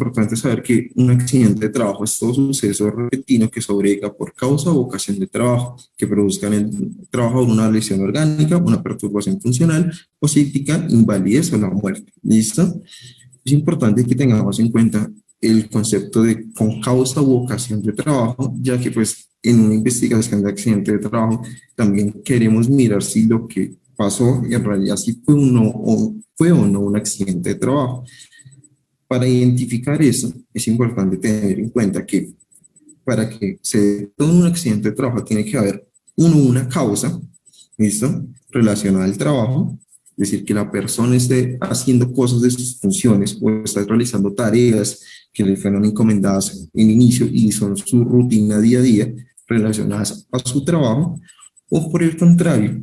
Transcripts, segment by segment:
importante saber que un accidente de trabajo es todo suceso repentino que sobrevenga por causa o ocasión de trabajo, que produzca en el trabajador una lesión orgánica, una perturbación funcional o psíquica, invalidez o la muerte. ¿Listo? Es importante que tengamos en cuenta el concepto de con causa u ocasión de trabajo, ya que pues en una investigación de accidente de trabajo también queremos mirar si lo que pasó en realidad sí fue o no un accidente de trabajo. Para identificar eso, es importante tener en cuenta que para que se dé todo un accidente de trabajo tiene que haber una causa, ¿listo? Relacionada al trabajo, es decir, que la persona esté haciendo cosas de sus funciones o está realizando tareas que le fueron encomendadas en inicio y son su rutina día a día relacionadas a su trabajo, o por el contrario,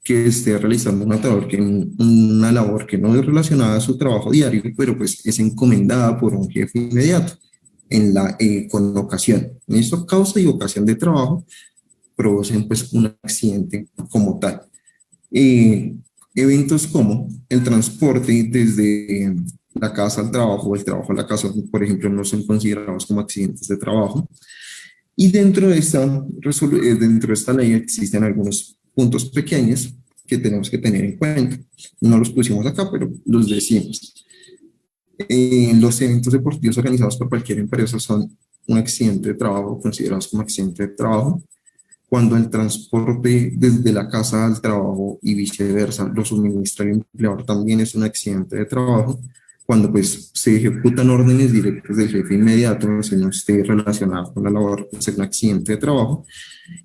que esté realizando una labor que no es relacionada a su trabajo diario, pero pues es encomendada por un jefe inmediato con ocasión. En esto, causa y ocasión de trabajo producen pues un accidente como tal. Eventos como el transporte desde la casa al trabajo o el trabajo a la casa, por ejemplo, no son considerados como accidentes de trabajo. Y dentro de esta ley existen algunos puntos pequeños que tenemos que tener en cuenta. No los pusimos acá, pero los decimos. Los eventos deportivos organizados por cualquier empresa son un accidente de trabajo, considerados como accidente de trabajo. Cuando el transporte desde la casa al trabajo y viceversa lo suministra el empleador, también es un accidente de trabajo. Cuando pues se ejecutan órdenes directas del jefe inmediato, si no esté relacionado con la labor, pues es un accidente de trabajo.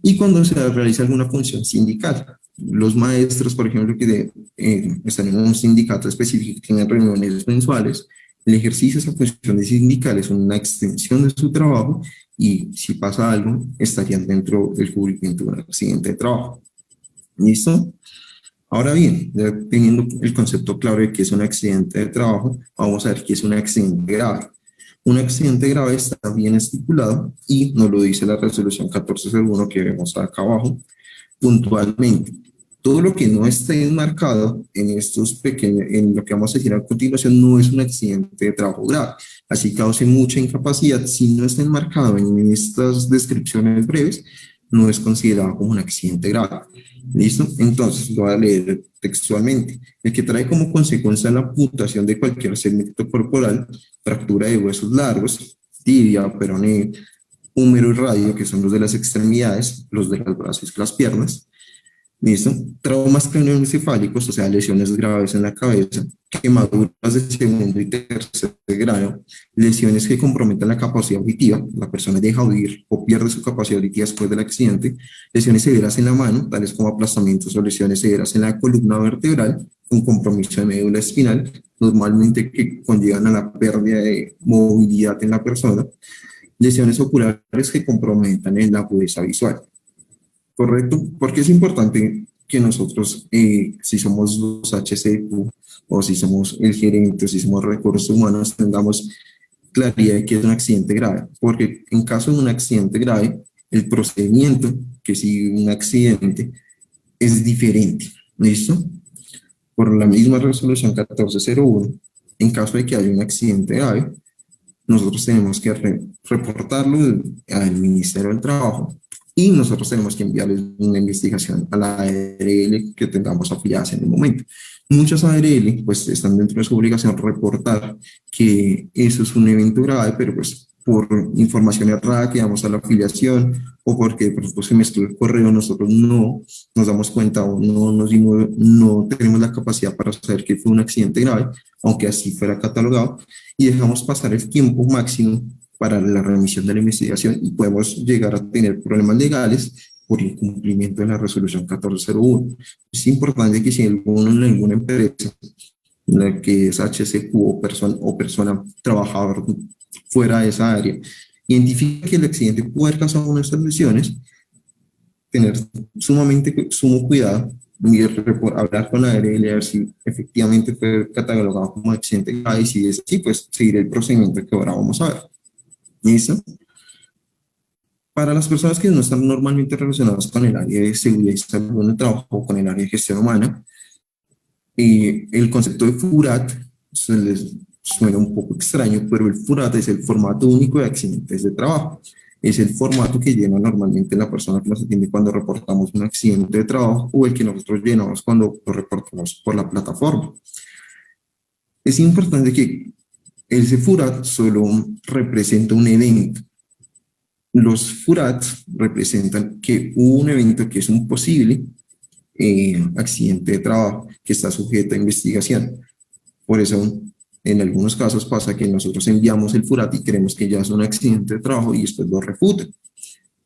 Y cuando se realiza alguna función sindical. Los maestros, por ejemplo, que están en un sindicato específico, tienen reuniones mensuales, el ejercicio de esa función de sindical es una extensión de su trabajo y si pasa algo, estarían dentro del cubrimiento de un accidente de trabajo. ¿Listo? Ahora bien, ya teniendo el concepto claro de que es un accidente de trabajo, vamos a ver qué es un accidente grave. Un accidente grave está bien estipulado y nos lo dice la resolución 1401 que vemos acá abajo, puntualmente. Todo lo que no esté enmarcado en estos pequeños, en lo que vamos a decir a continuación, no es un accidente de trabajo grave. Así cause mucha incapacidad. Si no está enmarcado en estas descripciones breves, no es considerado como un accidente grave. ¿Listo? Entonces, lo voy a leer textualmente. El que trae como consecuencia la amputación de cualquier segmento corporal, fractura de huesos largos, tibia, peroné, húmero y radio, que son los de las extremidades, los de los brazos y las piernas. ¿Listo? Traumas craneoencefálicos, o sea, lesiones graves en la cabeza, quemaduras de segundo y tercer grado, lesiones que comprometan la capacidad auditiva, la persona deja oír o pierde su capacidad auditiva después del accidente, lesiones severas en la mano, tales como aplastamientos o lesiones severas en la columna vertebral, un compromiso de médula espinal, normalmente que conllevan a la pérdida de movilidad en la persona, lesiones oculares que comprometan en la agudeza visual. ¿Correcto? Porque es importante que nosotros, si somos los HCQ o si somos el gerente o si somos recursos humanos, tengamos claridad de que es un accidente grave. Porque en caso de un accidente grave, el procedimiento que sigue un accidente es diferente. ¿Listo? Por la misma resolución 1401, en caso de que haya un accidente grave, nosotros tenemos que reportarlo al Ministerio del Trabajo y nosotros tenemos que enviarles una investigación a la ARL que tengamos afiliadas en el momento. Muchas ARL pues están dentro de su obligación reportar que eso es un evento grave, pero pues por información errada que damos a la afiliación o porque por ejemplo, se mezcló el correo, nosotros no nos damos cuenta o no tenemos la capacidad para saber que fue un accidente grave, aunque así fuera catalogado, y dejamos pasar el tiempo máximo para la remisión de la investigación y podemos llegar a tener problemas legales por incumplimiento de la resolución 1401. Es importante que si alguna empresa, la que es HCQ o persona trabajador fuera de esa área, identifica que el accidente puede haber causado una de estas lesiones, tener sumo cuidado y hablar con la ARL a ver si efectivamente fue catalogado como accidente grave y si es así, pues seguir el procedimiento que ahora vamos a ver. ¿Listo? Para las personas que no están normalmente relacionadas con el área de seguridad y salud en el trabajo o con el área de gestión humana, el concepto de FURAT suena un poco extraño, pero el FURAT es el formato único de accidentes de trabajo. Es el formato que llena normalmente la persona que nos atiende cuando reportamos un accidente de trabajo o el que nosotros llenamos cuando lo reportamos por la plataforma. Es importante que ese FURAT solo representa un evento. Los FURATs representan que hubo un evento que es un posible accidente de trabajo que está sujeto a investigación. Por eso, en algunos casos pasa que nosotros enviamos el FURAT y creemos que ya es un accidente de trabajo y después lo refutan.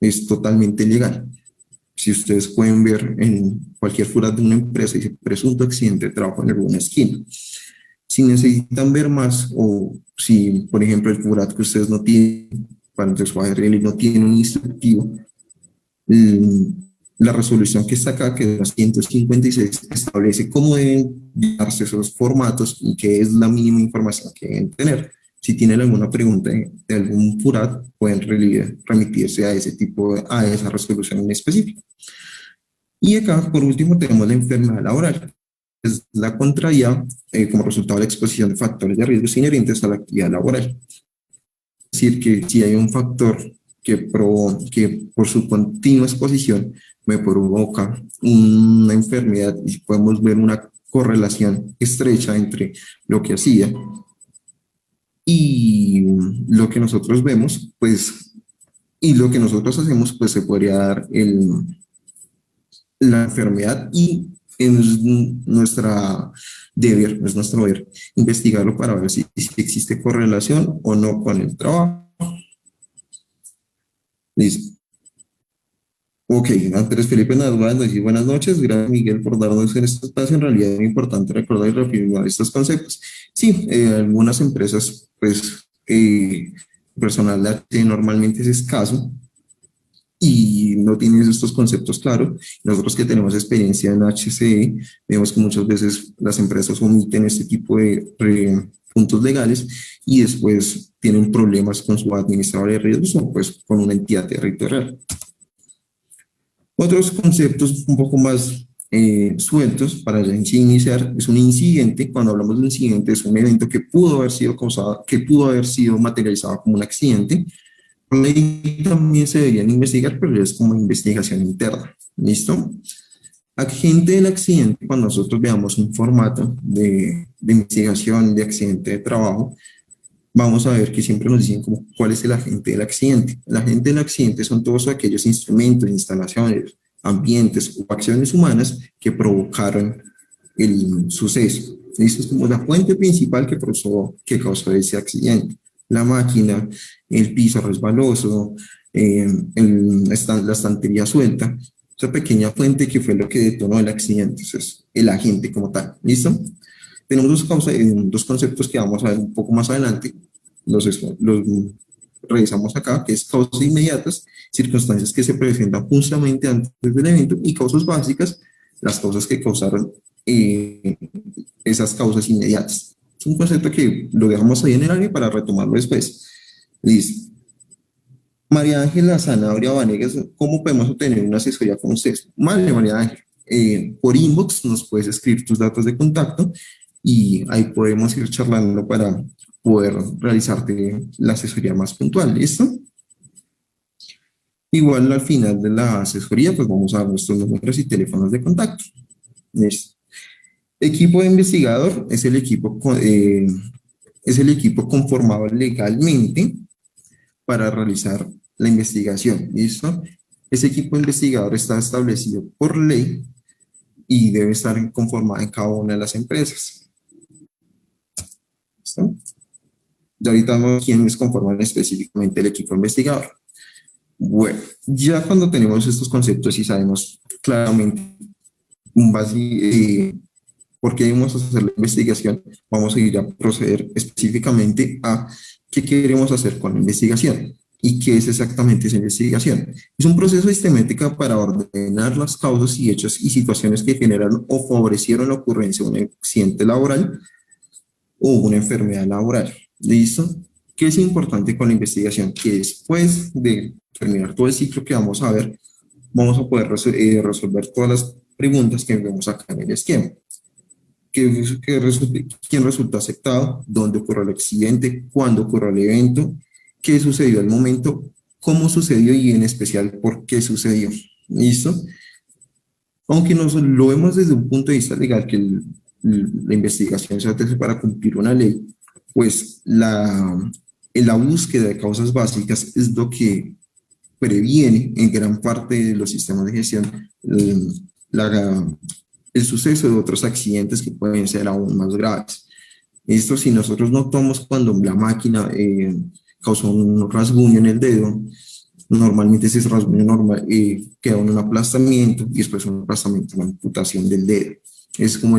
Es totalmente legal. Si ustedes pueden ver en cualquier FURAT de una empresa, dice presunto accidente de trabajo en alguna esquina. Si necesitan ver más o si, por ejemplo, el FURAT que ustedes no tienen para el su ARL no tiene un instructivo, la resolución que está acá, que es la 156, establece cómo deben darse esos formatos y qué es la mínima información que deben tener. Si tienen alguna pregunta de algún FURAT, pueden remitirse a ese tipo, a esa resolución en específico. Y acá, por último, tenemos la enfermedad laboral. Es la contraída como resultado de la exposición de factores de riesgo inherentes a la actividad laboral. Es decir, que si hay un factor que por su continua exposición me provoca una enfermedad y podemos ver una correlación estrecha entre lo que hacía y lo que nosotros vemos, pues, y lo que nosotros hacemos, pues se podría dar la enfermedad y es nuestro deber investigarlo para ver si existe correlación o no con el trabajo. Listo. Ok, Andrés Felipe Nadal nos dice buenas noches, gracias Miguel por darnos en este espacio, en realidad es muy importante recordar y reafirmar estos conceptos. Sí, algunas empresas, pues, personal de AT normalmente es escaso y no tienen estos conceptos claros. Nosotros que tenemos experiencia en HCE, vemos que muchas veces las empresas omiten este tipo de puntos legales y después tienen problemas con su administrador de riesgos o pues con una entidad territorial. Otros conceptos un poco más sueltos para ya iniciar es un incidente. Cuando hablamos de un incidente es un evento que pudo haber sido causado, que pudo haber sido materializado como un accidente. Por ley también se deberían investigar, pero es como investigación interna. ¿Listo? Agente del accidente, cuando nosotros veamos un formato de investigación de accidente de trabajo, vamos a ver que siempre nos dicen como cuál es el agente del accidente. El agente del accidente son todos aquellos instrumentos, instalaciones, ambientes o acciones humanas que provocaron el suceso. Esto es como la fuente principal que causó ese accidente. La máquina, el piso resbaloso, la estantería suelta, esa pequeña fuente que fue lo que detonó el accidente, eso es el agente como tal. ¿Listo? Tenemos dos conceptos que vamos a ver un poco más adelante, los revisamos acá, que es causas inmediatas, circunstancias que se presentan justamente antes del evento, y causas básicas, las causas que causaron esas causas inmediatas. Es un concepto que lo dejamos ahí en el área para retomarlo después. Listo. María Ángela Zanabria Vanegas, ¿cómo podemos obtener una asesoría con ustedes? Vale, María Ángela, por inbox nos puedes escribir tus datos de contacto y ahí podemos ir charlando para poder realizarte la asesoría más puntual, ¿listo? Igual al final de la asesoría, pues vamos a dar nuestros números y teléfonos de contacto. ¿Listo? Equipo de investigador es el equipo conformado legalmente para realizar la investigación, ¿listo? Ese equipo de investigador está establecido por ley y debe estar conformado en cada una de las empresas. ¿Listo? Y ahorita vamos quiénes conforman específicamente el equipo investigador. Bueno, ya cuando tenemos estos conceptos y sabemos claramente por qué debemos hacer la investigación, vamos a ir a proceder específicamente a qué queremos hacer con la investigación y qué es exactamente esa investigación. Es un proceso sistemático para ordenar las causas y hechos y situaciones que generaron o favorecieron la ocurrencia de un accidente laboral o una enfermedad laboral. ¿Listo? ¿Qué es importante con la investigación? Que después de terminar todo el ciclo que vamos a ver, vamos a poder resolver todas las preguntas que vemos acá en el esquema. quién resultó afectado, dónde ocurrió el accidente, cuándo ocurrió el evento, qué sucedió al momento, cómo sucedió y en especial por qué sucedió. ¿Listo? Aunque nos lo vemos desde un punto de vista legal, que la investigación se hace para cumplir una ley, pues en la búsqueda de causas básicas es lo que previene en gran parte de los sistemas de gestión la, el suceso de otros accidentes que pueden ser aún más graves. Esto si nosotros notamos cuando la máquina causó un rasguño en el dedo, normalmente ese rasguño queda en un aplastamiento y después un aplastamiento, una amputación del dedo. Es como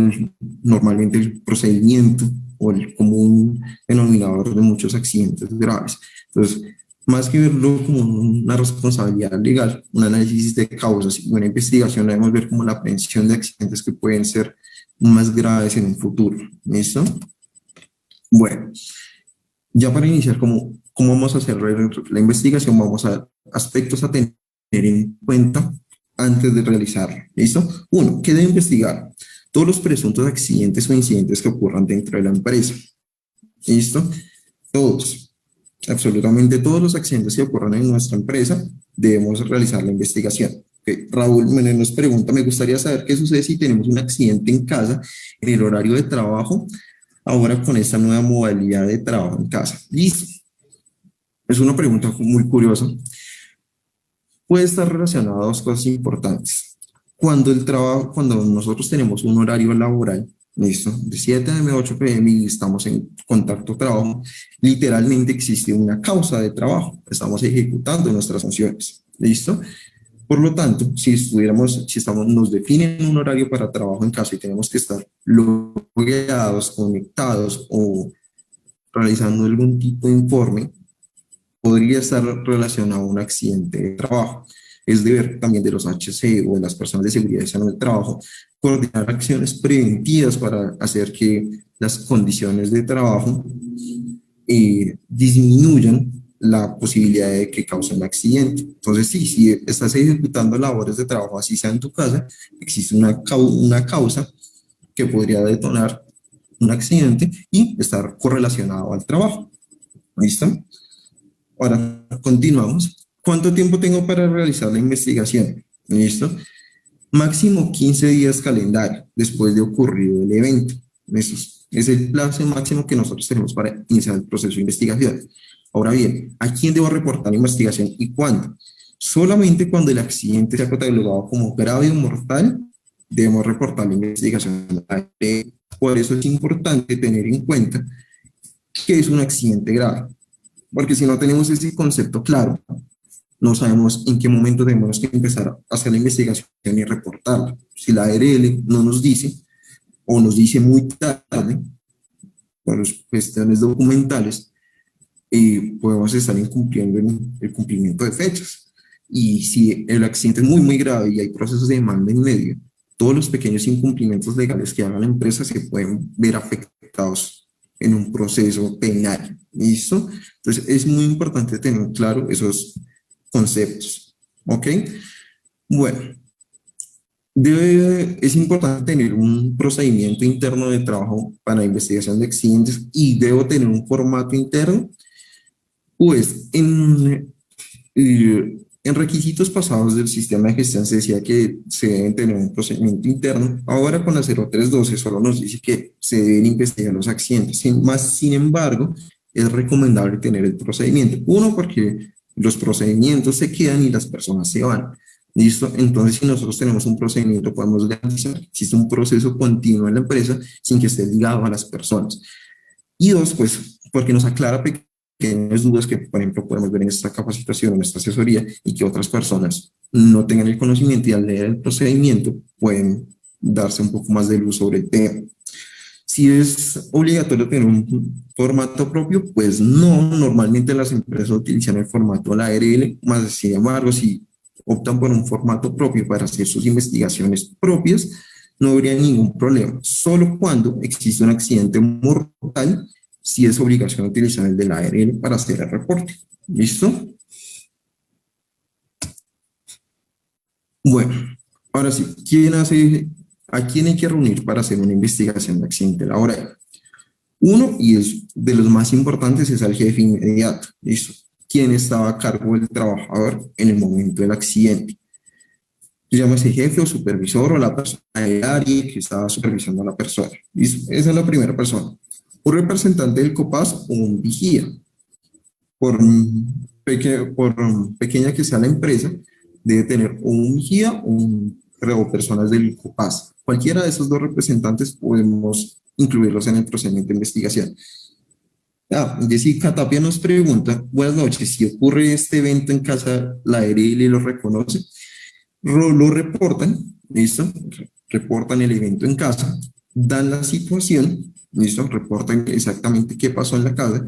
normalmente el procedimiento o el común denominador de muchos accidentes graves. Entonces, más que verlo como una responsabilidad legal, un análisis de causas y una investigación, debemos ver como la prevención de accidentes que pueden ser más graves en un futuro. ¿Listo? Bueno, ya para iniciar, ¿cómo vamos a hacer la investigación? Vamos a aspectos a tener en cuenta antes de realizarla. ¿Listo? Uno, ¿qué debe investigar? Todos los presuntos accidentes o incidentes que ocurran dentro de la empresa. ¿Listo? Todos, absolutamente todos los accidentes que ocurran en nuestra empresa, debemos realizar la investigación. Okay. Raúl nos pregunta, me gustaría saber qué sucede si tenemos un accidente en casa, en el horario de trabajo, ahora con esta nueva modalidad de trabajo en casa. Listo. Es una pregunta muy curiosa. Puede estar relacionada a dos cosas importantes. Cuando nosotros tenemos un horario laboral, listo, de 7 a 8 p.m. y estamos en contacto trabajo, literalmente existe una causa de trabajo. Estamos ejecutando nuestras funciones. ¿Listo? Por lo tanto, nos definen un horario para trabajo en casa y tenemos que estar logueados, conectados o realizando algún tipo de informe, podría estar relacionado a un accidente de trabajo. Es deber también de los HC o de las personas de seguridad y salud del trabajo coordinar acciones preventivas para hacer que las condiciones de trabajo disminuyan la posibilidad de que cause un accidente. Entonces, sí, si estás ejecutando labores de trabajo, así sea en tu casa, existe una causa que podría detonar un accidente y estar correlacionado al trabajo. ¿Listo? Ahora, continuamos. ¿Cuánto tiempo tengo para realizar la investigación? ¿Listo? Máximo 15 días calendario después de ocurrido el evento. Eso es el plazo máximo que nosotros tenemos para iniciar el proceso de investigación. Ahora bien, ¿a quién debo reportar la investigación y cuándo? Solamente cuando el accidente sea catalogado como grave o mortal, debemos reportar la investigación. Por eso es importante tener en cuenta que es un accidente grave, porque si no tenemos ese concepto claro, no sabemos en qué momento tenemos que empezar a hacer la investigación y reportarla. Si la ARL no nos dice, o nos dice muy tarde, por cuestiones documentales, podemos estar incumpliendo el cumplimiento de fechas. Y si el accidente es muy, muy grave y hay procesos de demanda en medio, todos los pequeños incumplimientos legales que haga la empresa se pueden ver afectados en un proceso penal. ¿Listo? Entonces, es muy importante tener claro esos conceptos. ¿Ok? Bueno, es importante tener un procedimiento interno de trabajo para investigación de accidentes y debo tener un formato interno. Pues en requisitos pasados del sistema de gestión se decía que se deben tener un procedimiento interno. Ahora con la 0312 solo nos dice que se deben investigar los accidentes. Sin embargo, es recomendable tener el procedimiento. Uno, porque los procedimientos se quedan y las personas se van. ¿Listo? Entonces, si nosotros tenemos un procedimiento, podemos garantizar que existe un proceso continuo en la empresa sin que esté ligado a las personas. Y dos, pues, porque nos aclara pequeñas dudas que, por ejemplo, podemos ver en esta capacitación, en esta asesoría, y que otras personas no tengan el conocimiento y al leer el procedimiento pueden darse un poco más de luz sobre el tema. Si es obligatorio tener un formato propio, pues no, normalmente las empresas utilizan el formato de la ARL, más sin embargo, si optan por un formato propio para hacer sus investigaciones propias, no habría ningún problema, solo cuando existe un accidente mortal, si es obligación utilizar el de la ARL para hacer el reporte. ¿Listo? Bueno, ahora sí, ¿quién hace ¿A quién hay que reunir para hacer una investigación de accidente laboral? Uno, y es de los más importantes, es al jefe inmediato. ¿Listo? ¿Quién estaba a cargo del trabajador en el momento del accidente? Llama ese jefe o supervisor o la persona del área que estaba supervisando a la persona. ¿Listo? Esa es la primera persona. Un representante del COPAS o un vigía. Por pequeña que sea la empresa, debe tener un vigía o personas del COPAS. Cualquiera de esos dos representantes podemos incluirlos en el procedimiento de investigación. Jessica Tapia nos pregunta, buenas noches, si ocurre este evento en casa, ¿la ARL lo reconoce? Lo reportan, ¿listo? Reportan el evento en casa, dan la situación, ¿listo? Reportan exactamente qué pasó en la casa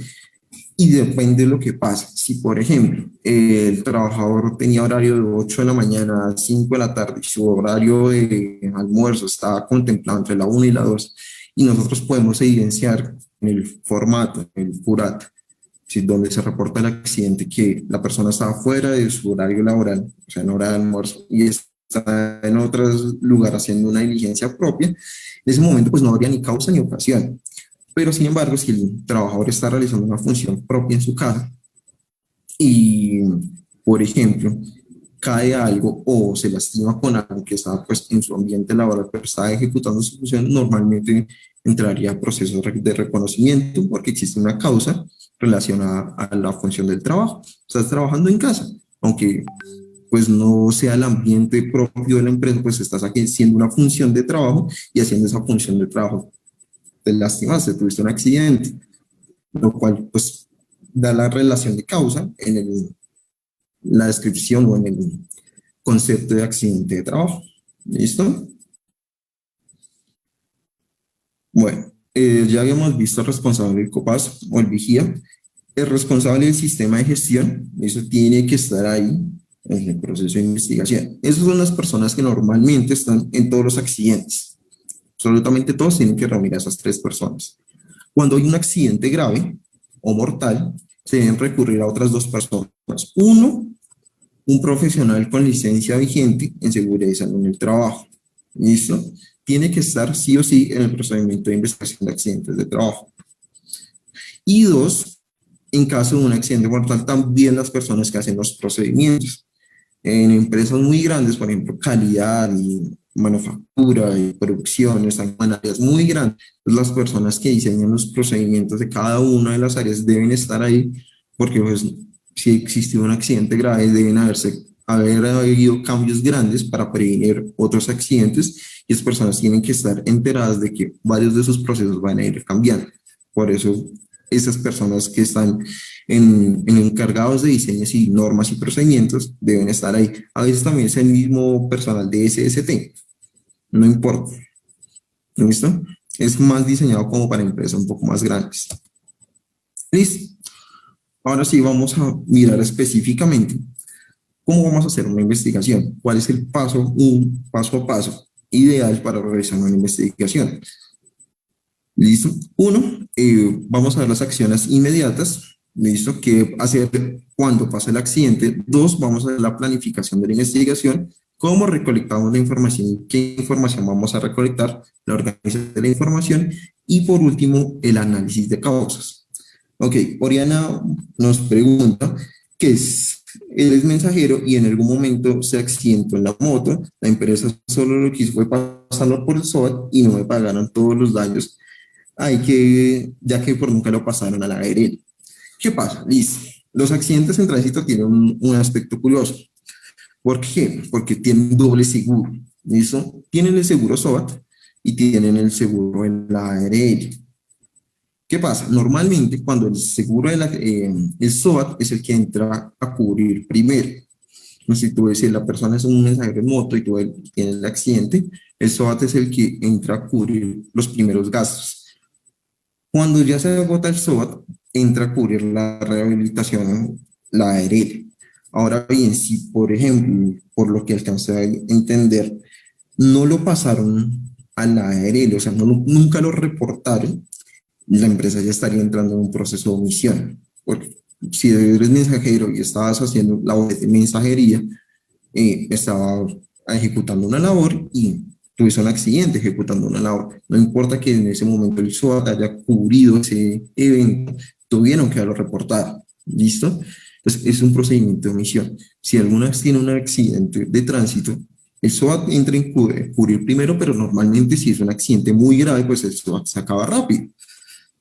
y depende de lo que pasa. Si, por ejemplo, el trabajador tenía horario de 8 de la mañana a 5 de la tarde y su horario de almuerzo estaba contemplado entre la 1 y la 2, y nosotros podemos evidenciar en el formato, en el FURAT, ¿sí? Donde se reporta el accidente, que la persona estaba fuera de su horario laboral, o sea, en hora de almuerzo, y está en otro lugar haciendo una diligencia propia, en ese momento pues no habría ni causa ni ocasión. Pero sin embargo, si el trabajador está realizando una función propia en su casa y, por ejemplo, cae algo o se lastima con algo que está pues en su ambiente laboral, pero está ejecutando su función, normalmente entraría a procesos de reconocimiento porque existe una causa relacionada a la función del trabajo. Estás trabajando en casa, aunque pues no sea el ambiente propio de la empresa, pues estás aquí haciendo una función de trabajo y haciendo esa función de trabajo te lastimaste, tuviste un accidente, lo cual pues da la relación de causa en la descripción o en el concepto de accidente de trabajo. ¿Listo? Bueno, ya habíamos visto el responsable del COPAS o el vigía. El responsable del sistema de gestión, eso tiene que estar ahí en el proceso de investigación. Esas son las personas que normalmente están en todos los accidentes. Absolutamente todos tienen que reunir a esas tres personas. Cuando hay un accidente grave o mortal, se deben recurrir a otras dos personas. Uno, un profesional con licencia vigente en seguridad y salud en el trabajo. ¿Listo? Tiene que estar sí o sí en el procedimiento de investigación de accidentes de trabajo. Y dos, en caso de un accidente mortal, también las personas que hacen los procedimientos. En empresas muy grandes, por ejemplo, calidad y manufactura y producción, están en áreas muy grandes. Las personas que diseñan los procedimientos de cada una de las áreas deben estar ahí, porque pues, si existe un accidente grave, deben haber habido cambios grandes para prevenir otros accidentes, y las personas tienen que estar enteradas de que varios de sus procesos van a ir cambiando. Por eso, esas personas que están en encargados de diseños y normas y procedimientos deben estar ahí. A veces también es el mismo personal de SST, no importa, ¿listo? Es más diseñado como para empresas un poco más grandes. Listo. Ahora sí vamos a mirar específicamente cómo vamos a hacer una investigación, cuál es el un paso a paso ideal para realizar una investigación. Listo. Uno, vamos a ver las acciones inmediatas. Listo. ¿Qué hacer cuando pasa el accidente? Dos, vamos a ver la planificación de la investigación. ¿Cómo recolectamos la información? ¿Qué información vamos a recolectar? La organización de la información. Y por último, el análisis de causas. Ok, Oriana nos pregunta qué es. Él es mensajero y en algún momento se accidentó en la moto. La empresa solo lo que hizo fue pasarlo por el SOAT y no me pagaron todos los daños ya que por nunca lo pasaron a la ARL. ¿Qué pasa? Listo. Los accidentes en tránsito tienen un aspecto curioso. ¿Por qué? Porque tienen doble seguro. ¿Listo? Tienen el seguro SOAT y tienen el seguro en la ARL. ¿Qué pasa? Normalmente cuando el seguro el SOAT es el que entra a cubrir primero. Si tú ves, si la persona es un mensajero en moto y tú tienes el accidente, el SOAT es el que entra a cubrir los primeros gastos. Cuando ya se agota el SOAT, entra a cubrir la rehabilitación, la ARL. Ahora bien, si por ejemplo, por lo que alcancé a entender, no lo pasaron a la ARL, o sea, nunca lo reportaron, la empresa ya estaría entrando en un proceso de omisión. Porque si eres mensajero y estabas haciendo labores de mensajería, estaba ejecutando una labor y tuviste un accidente ejecutando una labor. No importa que en ese momento el SOAT haya cubrido ese evento, tuvieron que haberlo reportado. ¿Listo? Entonces, es un procedimiento de omisión. Si alguna tiene un accidente de tránsito, el SOAT entra en cubrir primero, pero normalmente si es un accidente muy grave, pues el SOAT se acaba rápido.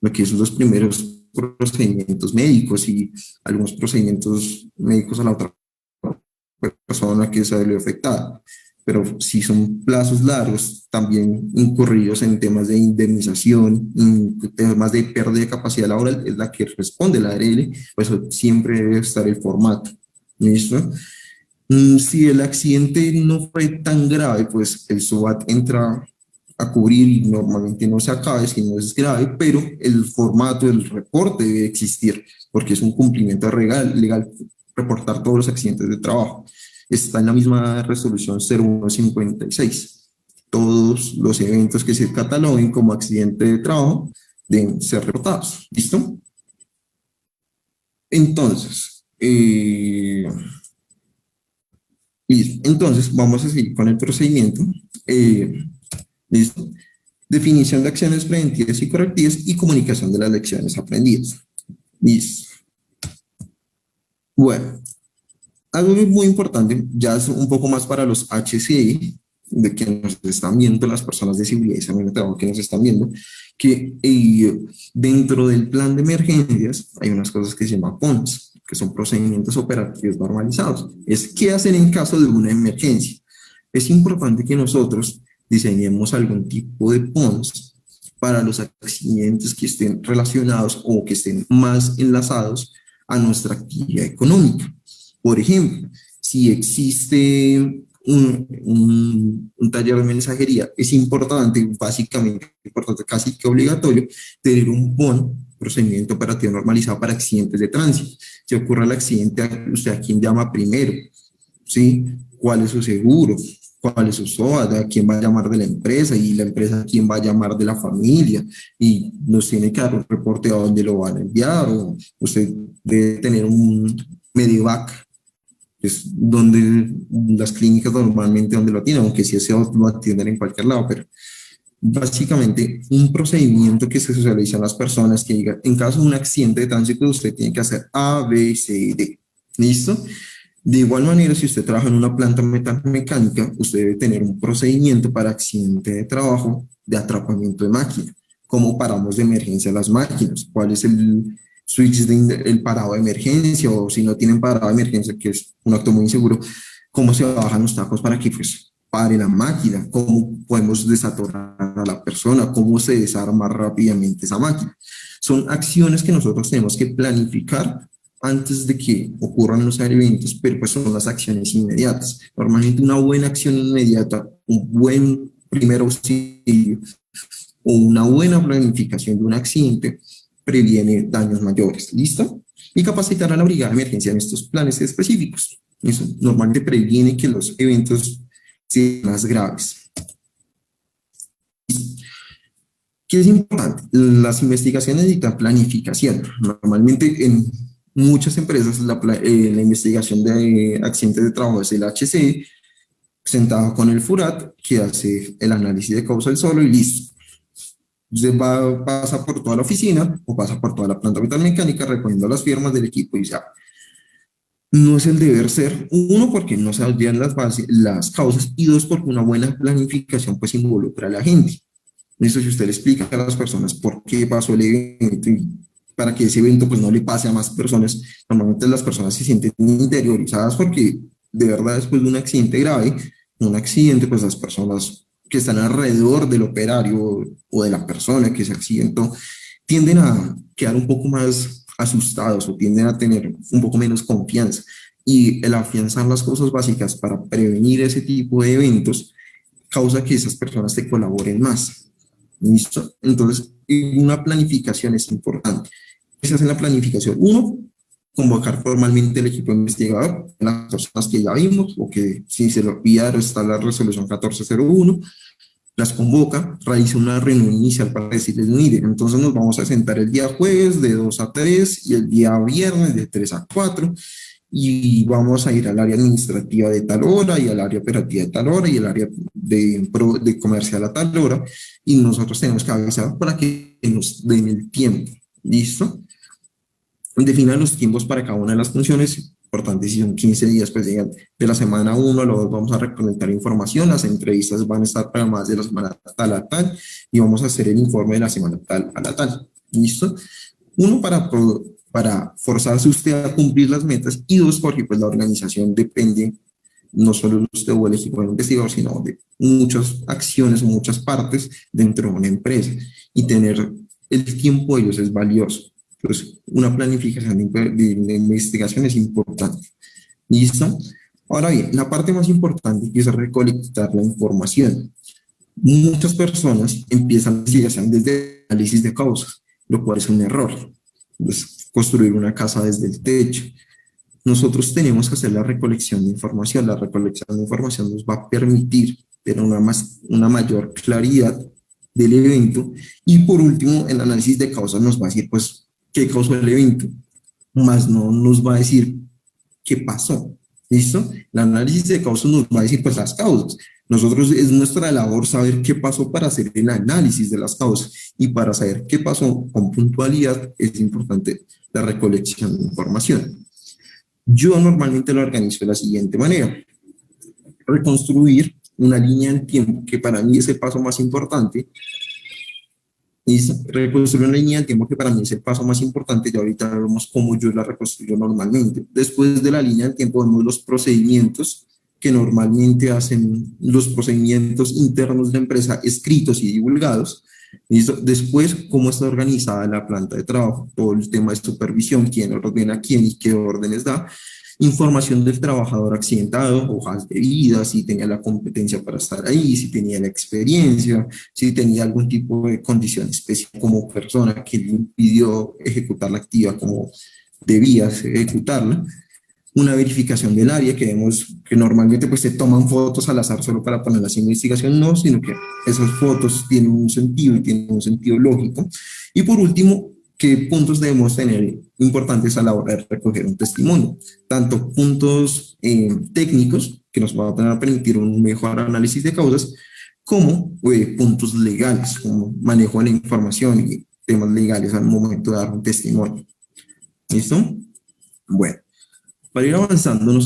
Lo que son los primeros procedimientos médicos y algunos procedimientos médicos a la otra persona que salió afectada. Pero si son plazos largos, también incurridos en temas de indemnización, en temas de pérdida de capacidad laboral, es la que responde la ARL, pues siempre debe estar el formato. ¿Listo? Si el accidente no fue tan grave, pues el SOAT entra a cubrir y normalmente no se acabe si no es grave, pero el formato del reporte debe existir porque es un cumplimiento legal reportar todos los accidentes de trabajo. Está en la misma resolución 0156. Todos los eventos que se cataloguen como accidente de trabajo deben ser reportados. ¿Listo? Entonces, listo. Entonces, vamos a seguir con el procedimiento. ¿Listo? Definición de acciones preventivas y correctivas y comunicación de las lecciones aprendidas. Listo. Bueno, algo muy importante, ya es un poco más para los HCI, de que nos están viendo, las personas de seguridad y salud de trabajo que nos están viendo, que dentro del plan de emergencias hay unas cosas que se llaman PONS, que son procedimientos operativos normalizados. Es qué hacer en caso de una emergencia. Es importante que nosotros diseñemos algún tipo de PONS para los accidentes que estén relacionados o que estén más enlazados a nuestra actividad económica. Por ejemplo, si existe un taller de mensajería, es importante, básicamente importante, casi que obligatorio, tener un PON, procedimiento operativo normalizado para accidentes de tránsito. Si ocurre el accidente, ¿usted a quién llama primero? ¿Sí? ¿Cuál es su seguro? ¿Cuál es su SOAT? ¿A quién va a llamar de la empresa? Y la empresa, ¿a quién va a llamar de la familia? Y nos tiene que dar un reporte a dónde lo van a enviar. O usted debe tener un Medivac, es donde las clínicas normalmente donde lo tienen, aunque sí se lo atienden en cualquier lado, pero básicamente un procedimiento que se socializa a las personas que diga, en caso de un accidente de tránsito usted tiene que hacer A, B, C, D. ¿Listo? De igual manera, si usted trabaja en una planta metalmecánica, usted debe tener un procedimiento para accidente de trabajo de atrapamiento de máquina. ¿Cómo paramos de emergencia las máquinas? ¿Cuál es el switch del parado de emergencia? O si no tienen parado de emergencia, que es un acto muy inseguro, ¿cómo se bajan los tacos para que pues pare la máquina? ¿Cómo podemos desatorar a la persona? ¿Cómo se desarma rápidamente esa máquina? Son acciones que nosotros tenemos que planificar antes de que ocurran los eventos, pero pues son las acciones inmediatas. Normalmente una buena acción inmediata, un buen primer auxilio o una buena planificación de un accidente previene daños mayores. ¿Listo? Y capacitar a la brigada de emergencia en estos planes específicos. Eso normalmente previene que los eventos sean más graves. ¿Qué es importante? Las investigaciones necesitan planificación. Normalmente en muchas empresas la investigación de accidentes de trabajo es el HC, sentado con el FURAT, que hace el análisis de causa del solo y listo. Usted pasa por toda la oficina o pasa por toda la planta metalmecánica recogiendo las firmas del equipo y ya. No es el deber ser, uno, porque no se olvidan las causas, y dos, porque una buena planificación pues involucra a la gente. Eso, si usted le explica a las personas por qué pasó el evento y para que ese evento pues no le pase a más personas, normalmente las personas se sienten interiorizadas porque de verdad después de un accidente grave, un accidente, pues las personas que están alrededor del operario o de la persona que se accidentó tienden a quedar un poco más asustados o tienden a tener un poco menos confianza. Y el afianzar las cosas básicas para prevenir ese tipo de eventos causa que esas personas te colaboren más. ¿Listo? Entonces, una planificación es importante. ¿Qué se hace en la planificación? Uno, convocar formalmente el equipo investigador, las personas que ya vimos, o que si se lo olvidaron está la resolución 1401, las convoca, realiza una reunión inicial para decirles, mire, entonces nos vamos a sentar el día jueves de 2 a 3 y el día viernes de 3 a 4 y vamos a ir al área administrativa de tal hora y al área operativa de tal hora y el área de comercial a tal hora y nosotros tenemos que avisar para que nos den el tiempo. ¿Listo? Definan los tiempos para cada una de las funciones. Importante, si son 15 días, pues digan, de la semana 1 a la 2 vamos a recolectar información, las entrevistas van a estar programadas de la semana tal a tal y vamos a hacer el informe de la semana tal a la tal. ¿Listo? Uno, para forzarse usted a cumplir las metas y dos, porque pues la organización depende no solo de usted o el equipo de investigador, sino de muchas acciones o muchas partes dentro de una empresa y tener el tiempo de ellos es valioso. Entonces, una planificación de investigación es importante. ¿Listo? Ahora bien, la parte más importante es recolectar la información. Muchas personas empiezan la investigación desde el análisis de causas, lo cual es un error. Pues, construir una casa desde el techo. Nosotros tenemos que hacer la recolección de información. La recolección de información nos va a permitir tener una mayor claridad del evento. Y por último, el análisis de causas nos va a decir, pues, qué causó el evento, más no nos va a decir qué pasó. ¿Listo? El análisis de causas nos va a decir, pues, las causas. Nosotros es nuestra labor saber qué pasó para hacer el análisis de las causas y para saber qué pasó con puntualidad es importante la recolección de información. Yo normalmente lo organizo de la siguiente manera. Reconstruir una línea del tiempo, que para mí es el paso más importante, y reconstruir una línea del tiempo que para mí es el paso más importante, y ahorita vemos cómo yo la reconstruyo normalmente. Después de la línea del tiempo vemos los procedimientos que normalmente hacen los procedimientos internos de la empresa escritos y divulgados. ¿Listo? Después, cómo está organizada la planta de trabajo, todo el tema de supervisión, quién ordena a quién y qué órdenes da, información del trabajador accidentado, hojas de vida, si tenía la competencia para estar ahí, si tenía la experiencia, si tenía algún tipo de condición especial como persona que le impidió ejecutar la actividad como debía ejecutarla, una verificación del área que vemos que normalmente pues se toman fotos al azar solo para ponerlas en investigación, no, sino que esas fotos tienen un sentido y tienen un sentido lógico. Y por último, qué puntos debemos tener importantes a la hora de recoger un testimonio, tanto puntos técnicos que nos van a permitir un mejor análisis de causas, como puntos legales, como manejo de la información y temas legales al momento de dar un testimonio. ¿Listo? Bueno. Para ir avanzando,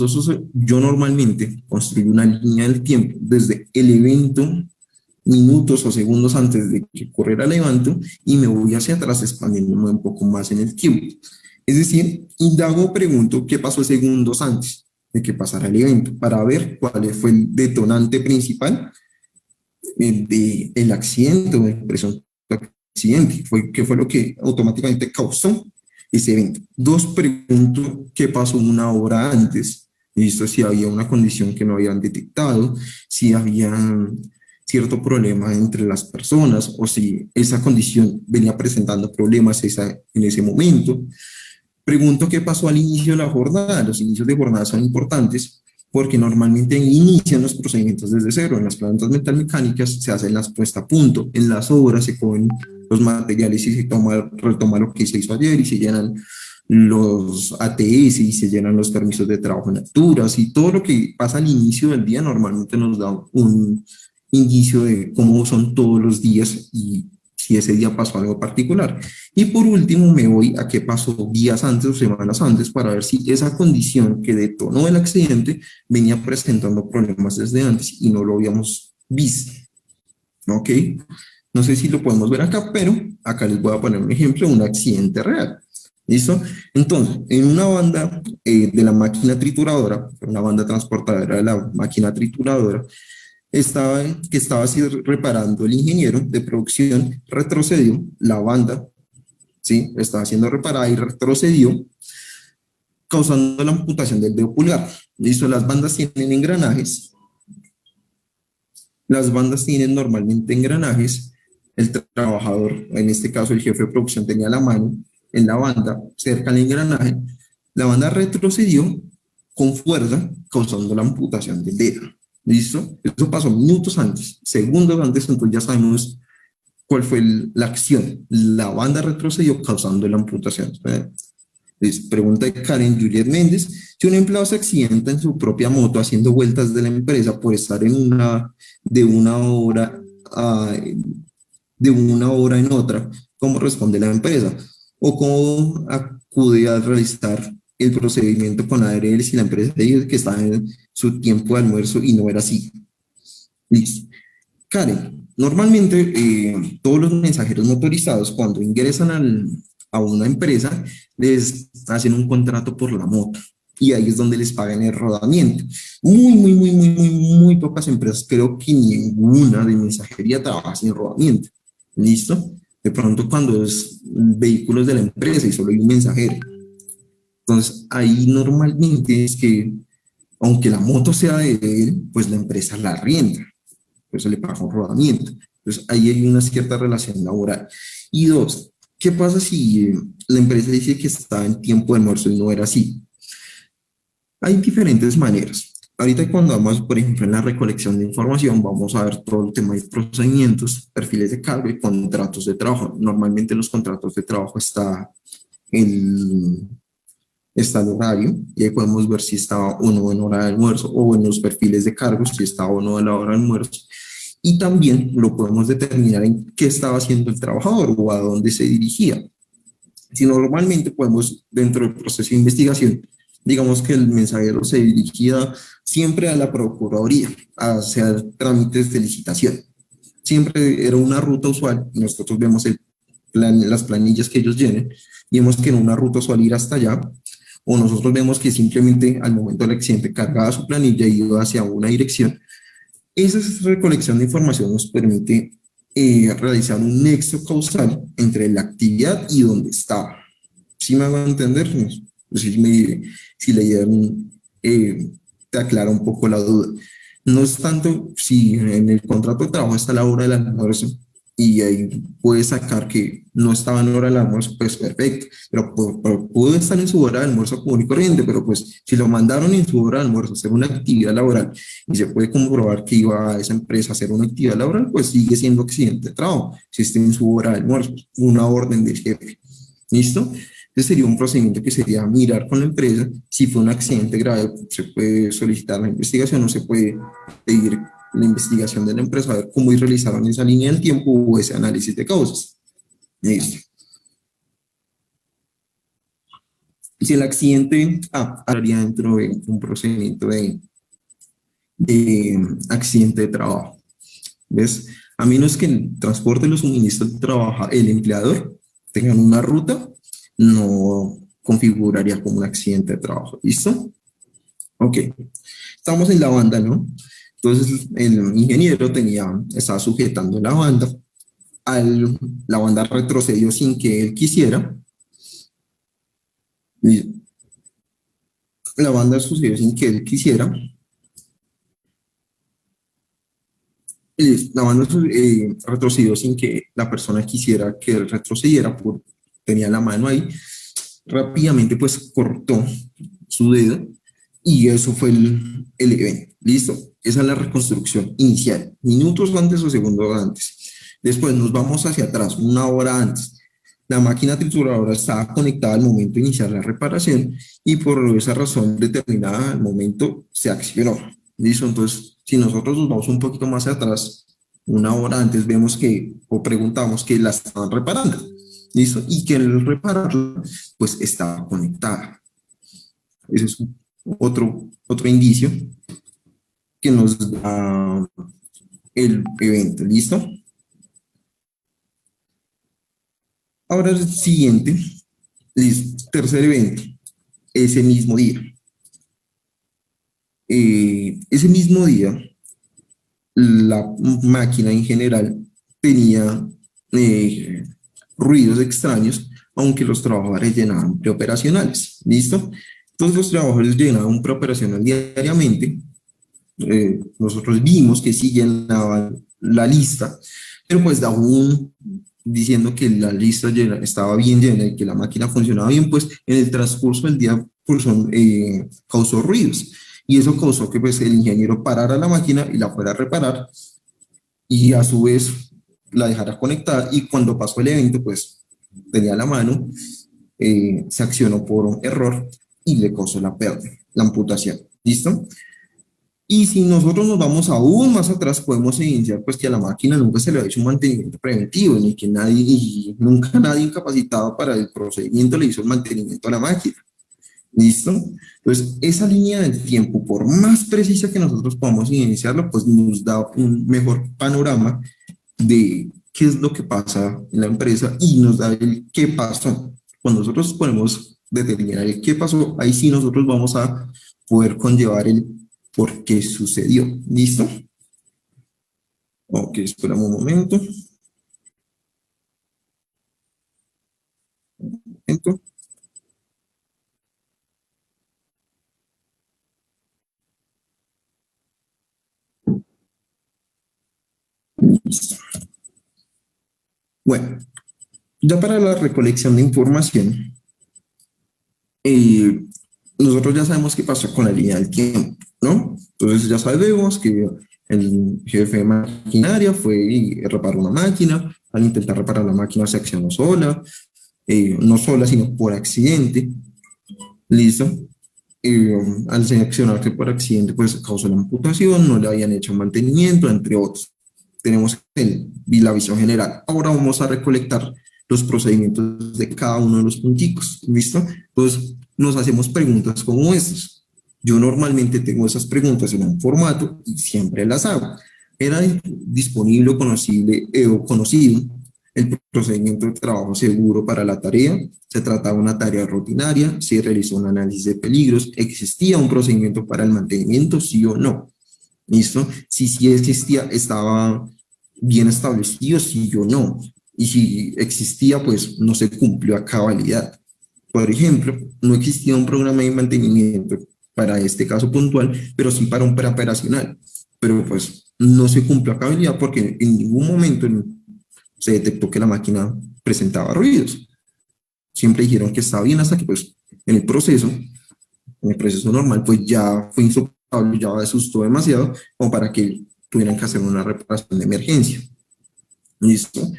yo normalmente construyo una línea del tiempo desde el evento, minutos o segundos antes de que ocurriera el evento, y me voy hacia atrás expandiéndome un poco más en el tiempo. Es decir, indago, pregunto qué pasó segundos antes de que pasara el evento, para ver cuál fue el detonante principal del accidente o del presunto accidente, qué fue lo que automáticamente causó ese evento. Dos, pregunto qué pasó una hora antes, listo, si había una condición que no habían detectado, si había cierto problema entre las personas o si esa condición venía presentando problemas en ese momento. Pregunto qué pasó al inicio de la jornada. Los inicios de jornada son importantes porque normalmente inician los procedimientos desde cero. En las plantas metalmecánicas se hacen las puestas a punto, en las obras se cogen los materiales y se retoma lo que se hizo ayer y se llenan los ATS y se llenan los permisos de trabajo en alturas y todo lo que pasa al inicio del día normalmente nos da un indicio de cómo son todos los días y si ese día pasó algo particular. Y por último me voy a qué pasó días antes o semanas antes para ver si esa condición que detonó el accidente venía presentando problemas desde antes y no lo habíamos visto. ¿Ok? No sé si lo podemos ver acá, pero acá les voy a poner un ejemplo de un accidente real. ¿Listo? Entonces, en una banda de la máquina trituradora, una banda transportadora de la máquina trituradora, que estaba así reparando el ingeniero de producción, retrocedió la banda, ¿sí? Estaba siendo reparada y retrocedió, causando la amputación del dedo pulgar. ¿Listo? Las bandas tienen normalmente engranajes, el trabajador, en este caso el jefe de producción, tenía la mano en la banda, cerca del engranaje, la banda retrocedió con fuerza, causando la amputación del dedo. ¿Listo? Eso pasó minutos antes, segundos antes, entonces ya sabemos cuál fue la acción. La banda retrocedió causando la amputación. Pregunta de Karen Juliet Méndez, Si un empleado se accidenta en su propia moto haciendo vueltas de la empresa por estar de una hora a, de una hora en otra, ¿cómo responde la empresa? ¿O cómo acude a realizar el procedimiento con ARL si la empresa dice que está en su tiempo de almuerzo y no era así? Listo. Karen, normalmente todos los mensajeros motorizados cuando ingresan a una empresa les hacen un contrato por la moto y ahí es donde les pagan el rodamiento. Muy pocas empresas, creo que ninguna de mensajería trabaja sin rodamiento. ¿Listo? De pronto cuando es vehículos de la empresa y solo hay un mensajero. Entonces ahí normalmente es que aunque la moto sea de él, pues la empresa la arrienda, pues se le paga un rodamiento. Entonces ahí hay una cierta relación laboral. Y dos, ¿qué pasa si la empresa dice que está en tiempo de almuerzo y no era así? Hay diferentes maneras. Ahorita cuando vamos, por ejemplo, en la recolección de información, vamos a ver todo el tema de procedimientos, perfiles de cargo y contratos de trabajo. Normalmente en los contratos de trabajo el, está el horario y ahí podemos ver si estaba o no en hora de almuerzo o en los perfiles de cargos si estaba o no en la hora de almuerzo. Y también lo podemos determinar en qué estaba haciendo el trabajador o a dónde se dirigía. Si normalmente podemos, dentro del proceso de investigación, digamos que el mensajero se dirigía siempre a la Procuraduría, a hacer trámites de licitación. Siempre era una ruta usual y nosotros vemos las planillas que ellos llenen y vemos que en una ruta usual ir hasta allá, o nosotros vemos que simplemente al momento del accidente cargaba su planilla y iba hacia una dirección. Esa recolección de información nos permite realizar un nexo causal entre la actividad y dónde estaba. ¿Sí me van a entender? No sé si leyeron, te aclara un poco la duda. No es tanto si en el contrato de trabajo está la hora del almuerzo y ahí puede sacar que no estaba en hora del almuerzo, pues perfecto, pero pudo estar en su hora de almuerzo común y corriente, pero pues si lo mandaron en su hora de almuerzo a hacer una actividad laboral y se puede comprobar que iba a esa empresa a hacer una actividad laboral, pues sigue siendo accidente de trabajo, si está en su hora de almuerzo, una orden del jefe. ¿Listo? Entonces sería un procedimiento que sería mirar con la empresa si fue un accidente grave, se puede solicitar la investigación o se puede pedir la investigación de la empresa a ver cómo realizaron esa línea del tiempo o ese análisis de causas. Listo. Y si el accidente estaría dentro de un procedimiento de accidente de trabajo. ¿Ves? A menos que el transporte de los suministros de trabajo, el empleador, tengan una ruta, no configuraría como un accidente de trabajo. ¿Listo? Ok. Estamos en la banda, ¿no? Entonces el ingeniero estaba sujetando la banda, la banda retrocedió sin que él quisiera, la banda sucedió sin que él quisiera, la banda retrocedió sin que la persona quisiera que él retrocediera, tenía la mano ahí, rápidamente pues cortó su dedo y eso fue el evento. Listo, esa es la reconstrucción inicial, minutos antes o segundos antes. Después nos vamos hacia atrás, una hora antes. La máquina trituradora estaba conectada al momento de iniciar la reparación y por esa razón determinada al momento se accionó. Listo, entonces si nosotros nos vamos un poquito más atrás, una hora antes vemos que o preguntamos que la estaban reparando. Listo, y que el repararla pues estaba conectada. Ese es otro indicio que nos da el evento. ¿Listo? Ahora el siguiente, listo, tercer evento, ese mismo día. Ese mismo día, la máquina en general tenía eh, ruidos extraños, aunque los trabajadores llenaban preoperacionales. ¿Listo? Entonces los trabajadores llenaban preoperacional diariamente. Nosotros vimos que sí llenaban la lista, pero pues aún diciendo que la lista estaba bien llena y que la máquina funcionaba bien, pues en el transcurso del día pues, causó ruidos. Y eso causó que pues, el ingeniero parara la máquina y la fuera a reparar y a su vez la dejara conectada y cuando pasó el evento pues tenía la mano, se accionó por un error y le causó la pérdida, la amputación. ¿Listo? Y si nosotros nos vamos aún más atrás, podemos evidenciar pues que a la máquina nunca se le ha hecho un mantenimiento preventivo, ni que nadie, y nunca nadie incapacitado para el procedimiento le hizo el mantenimiento a la máquina. ¿Listo? Entonces, esa línea del tiempo, por más precisa que nosotros podamos iniciarlo, pues nos da un mejor panorama de qué es lo que pasa en la empresa y nos da el qué pasó. Cuando nosotros podemos determinar el qué pasó, ahí sí nosotros vamos a poder conllevar el por qué sucedió. ¿Listo? Ok, esperamos un momento. Momento. Listo. Bueno, ya para la recolección de información, eh, nosotros ya sabemos qué pasó con la línea del tiempo, ¿no? Entonces ya sabemos que el jefe de maquinaria fue y reparó una máquina, al intentar reparar la máquina se accionó sola, no sola, sino por accidente, ¿listo? Al seleccionarse por accidente, pues causó la amputación, no le habían hecho mantenimiento, entre otros. Tenemos la visión general. Ahora vamos a recolectar los procedimientos de cada uno de los punticos, ¿listo? Entonces, nos hacemos preguntas como estas. Yo normalmente tengo esas preguntas en un formato y siempre las hago. Era disponible o conocido el procedimiento de trabajo seguro para la tarea, se trataba de una tarea rutinaria, se realizó un análisis de peligros, existía un procedimiento para el mantenimiento, sí o no. ¿Listo? Si sí existía, estaba bien establecido, sí o no. Y si existía, pues no se cumplió a cabalidad. Por ejemplo, no existía un programa de mantenimiento para este caso puntual, pero sí para un preoperacional. Pero pues no se cumplió a cabalidad porque en ningún momento se detectó que la máquina presentaba ruidos. Siempre dijeron que estaba bien hasta que pues en el proceso normal pues ya fue insoportable, ya asustó demasiado como para que tuvieran que hacer una reparación de emergencia. ¿Listo?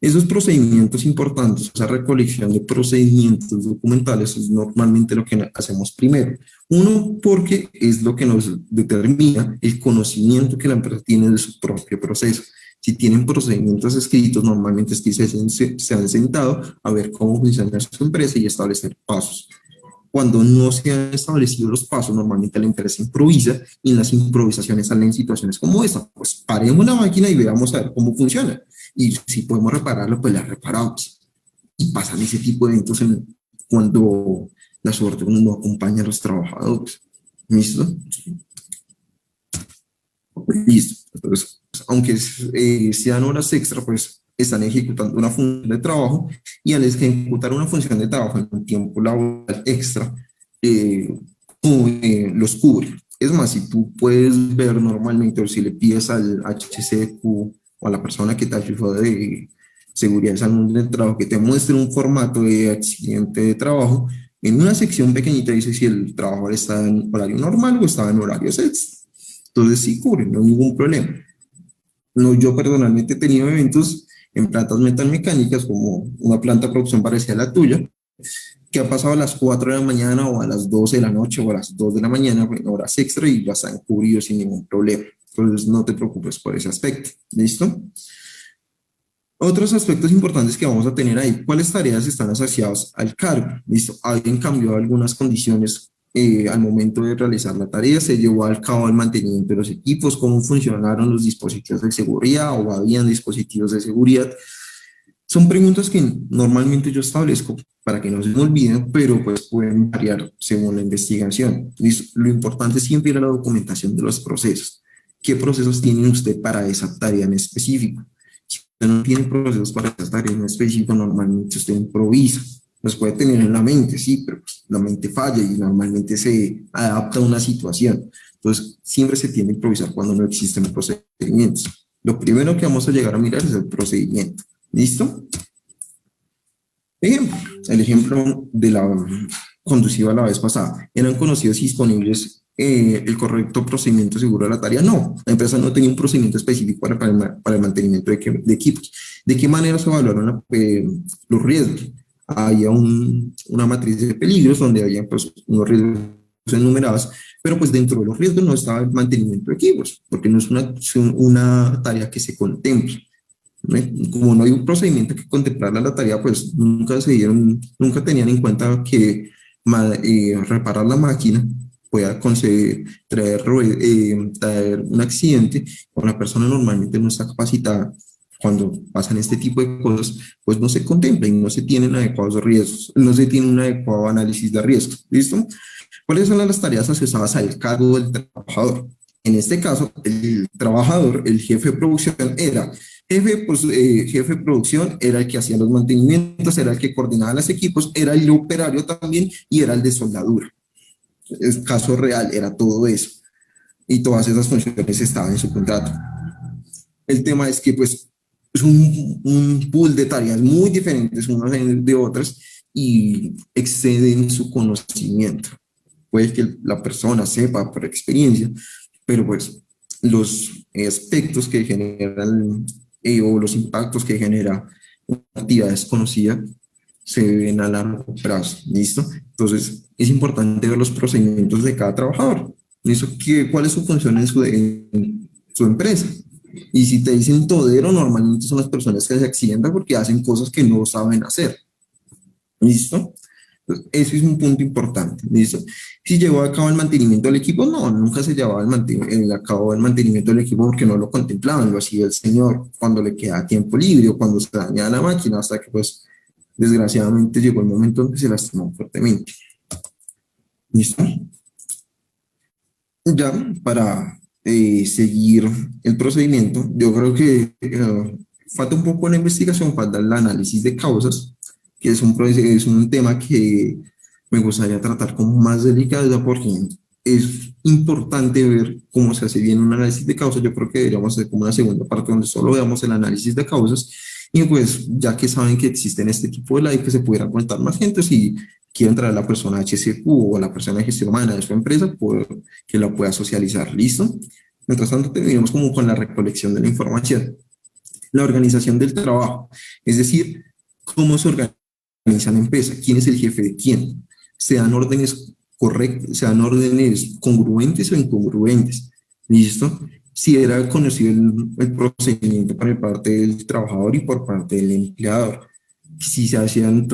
Esos procedimientos importantes, esa recolección de procedimientos documentales es normalmente lo que hacemos primero. Uno, porque es lo que nos determina el conocimiento que la empresa tiene de su propio proceso. Si tienen procedimientos escritos, normalmente es que se han sentado a ver cómo funciona su empresa y establecer pasos. Cuando no se han establecido los pasos, normalmente la empresa improvisa y en las improvisaciones salen situaciones como esta. Pues paremos la máquina y veamos a ver cómo funciona. Y si podemos repararlo, pues la reparamos. Y pasan ese tipo de eventos cuando la suerte no acompaña a los trabajadores. ¿Listo? Listo. Entonces, aunque sean horas extra, pues están ejecutando una función de trabajo y al ejecutar una función de trabajo en un tiempo laboral extra, eh, los cubre. Es más, si tú puedes ver normalmente o si le pides al HCQ o a la persona que te ayudó de seguridad y salud del trabajo que te muestre un formato de accidente de trabajo, en una sección pequeñita dice si el trabajador está en horario normal o está en horario extra. Entonces sí cubren, no hay ningún problema. No, yo personalmente he tenido eventos en plantas metalmecánicas como una planta de producción parecida a la tuya, que ha pasado a las 4 de la mañana o a las 12 de la noche o a las 2 de la mañana en horas extra y ya están cubridos sin ningún problema. Entonces no te preocupes por ese aspecto. ¿Listo? Otros aspectos importantes que vamos a tener ahí, ¿cuáles tareas están asociadas al cargo? ¿Listo? Alguien cambió algunas condiciones al momento de realizar la tarea, se llevó al cabo el mantenimiento de los equipos, cómo funcionaron los dispositivos de seguridad o habían dispositivos de seguridad. Son preguntas que normalmente yo establezco para que no se me olviden, pero pues pueden variar según la investigación. ¿Listo? Lo importante es siempre ir a la documentación de los procesos. ¿Qué procesos tiene usted para esa tarea en específico? Usted no tiene procesos para esa tarea en específico, normalmente usted improvisa. Los puede tener en la mente, sí, pero pues, la mente falla y normalmente se adapta a una situación. Entonces, siempre se tiende a improvisar cuando no existen procedimientos. Lo primero que vamos a llegar a mirar es el procedimiento. ¿Listo? Ejemplo, el ejemplo de la conducida la vez pasada. ¿Eran conocidos y disponibles el correcto procedimiento seguro de la tarea? No, la empresa no tenía un procedimiento específico para el mantenimiento de equipos. ¿De qué manera se evaluaron los riesgos? había una matriz de peligros donde había pues unos riesgos enumerados, pero pues dentro de los riesgos no estaba el mantenimiento de equipos, porque no es una tarea que se contemple. ¿No? Como no hay un procedimiento que contemplara la tarea, pues nunca tenían en cuenta que reparar la máquina pueda traer un accidente, o la persona normalmente no está capacitada. Cuando pasan este tipo de cosas, pues no se contempla y no se tienen adecuados riesgos, no se tiene un adecuado análisis de riesgos. ¿Listo? ¿Cuáles son las tareas asociadas al cargo del trabajador? En este caso, el trabajador, el jefe de producción, jefe de producción era el que hacía los mantenimientos, era el que coordinaba los equipos, era el operario también y era el de soldadura. El caso real era todo eso y todas esas funciones estaban en su contrato. El tema es que pues es un pool de tareas muy diferentes unas de otras y exceden su conocimiento. Puede que la persona sepa por experiencia, pero pues los aspectos que generan o los impactos que genera una actividad desconocida se ven a largo plazo, ¿listo? Entonces es importante ver los procedimientos de cada trabajador, ¿listo? ¿Cuál es su función en su empresa? Y si te dicen todero, normalmente son las personas que se accidentan porque hacen cosas que no saben hacer, ¿listo? Entonces, ese es un punto importante, ¿listo? Si llevó a cabo el mantenimiento del equipo, no, nunca se llevaba a cabo el mantenimiento del equipo porque no lo contemplaban, lo hacía el señor cuando le quedaba tiempo libre o cuando se dañaba la máquina, hasta que pues desgraciadamente llegó el momento en que se lastimó fuertemente. ¿Listo? Ya para seguir el procedimiento, yo creo que falta un poco la investigación, falta el análisis de causas, que es un tema que me gustaría tratar con más delicadeza porque es importante ver cómo se hace bien un análisis de causas. Yo creo que deberíamos hacer como una segunda parte donde solo veamos el análisis de causas y pues ya que saben que existen este tipo de live que se pudiera contar más gente, si quiere entrar la persona HCQ o la persona de gestión humana de su empresa, que la pueda socializar. ¿Listo? Mientras tanto, terminamos como con la recolección de la información. La organización del trabajo, es decir, cómo se organiza la empresa, quién es el jefe de quién, se dan órdenes correctas, se dan órdenes congruentes o incongruentes. ¿Listo? Si era conocido el procedimiento por parte del trabajador y por parte del empleador, si se hacían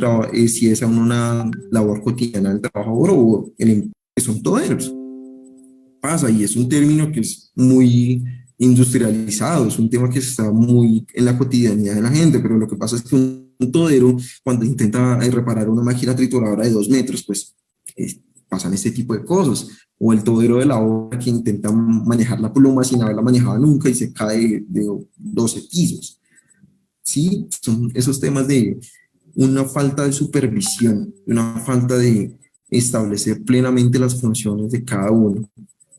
si esa es una labor cotidiana del trabajador o que son toderos. Pasa y es un término que es muy industrializado, es un tema que está muy en la cotidianidad de la gente, pero lo que pasa es que un todero cuando intenta reparar una máquina trituradora de 2 metros, pues pasan este tipo de cosas. O el todero de la obra que intenta manejar la pluma sin haberla manejado nunca y se cae de 12 pisos. Sí, son esos temas de una falta de supervisión, una falta de establecer plenamente las funciones de cada uno,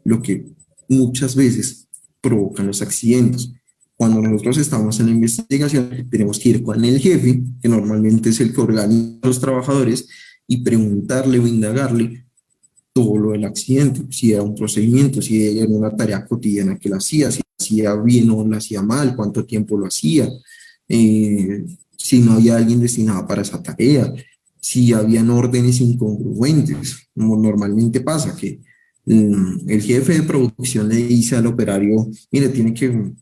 lo que muchas veces provocan los accidentes. Cuando nosotros estamos en la investigación, tenemos que ir con el jefe, que normalmente es el que organiza a los trabajadores, y preguntarle o indagarle todo lo del accidente, si era un procedimiento, si era una tarea cotidiana que lo hacía, si lo hacía bien o lo hacía mal, cuánto tiempo lo hacía, si no había alguien destinado para esa tarea, si habían órdenes incongruentes, como normalmente pasa, que el jefe de producción le dice al operario, mire, tiene que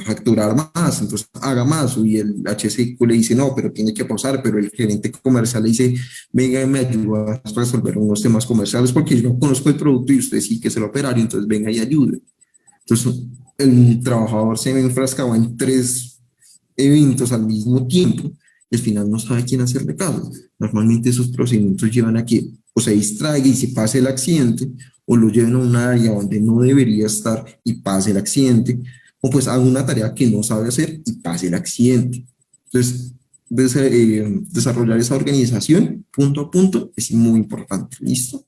facturar más, entonces haga más, y el HCQ le dice, no, pero tiene que pausar, pero el gerente comercial le dice, venga, me ayuda a resolver unos temas comerciales porque yo no conozco el producto y usted sí que es el operario, entonces venga y ayude. Entonces, el trabajador se ve enfrascado en 3 eventos al mismo tiempo y al final no sabe quién hacerle caso. Normalmente esos procedimientos llevan a que o se distraiga y se pase el accidente, o lo lleven a un área donde no debería estar y pase el accidente, o pues haga una tarea que no sabe hacer y pase el accidente. Entonces, desarrollar esa organización punto a punto es muy importante. ¿Listo?